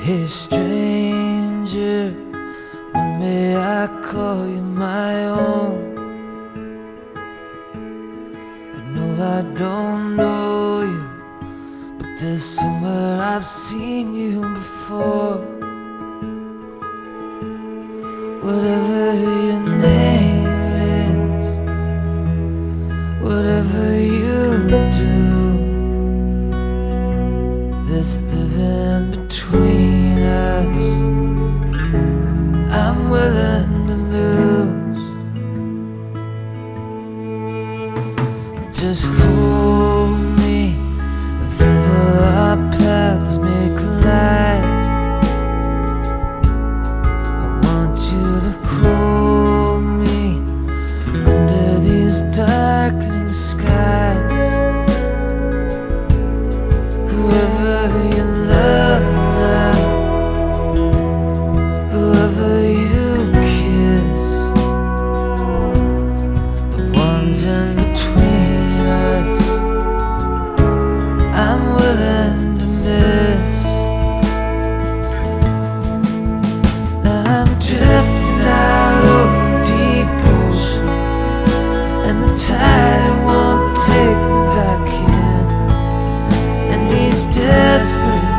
Hey stranger, when may I call you my own? I know I don't know you, but there's somewhere I've seen you before. Whatever your name is, whatever you do, this living between us, I'm willing to lose. Just hold me, if ever our paths may collide. I want you to hold me under these darkening skies. Whoever you love now, whoever you kiss, the ones in between us, I'm willing to miss. Now I'm drifting out over the deep ocean, and the tide it won't take me back in. These desperate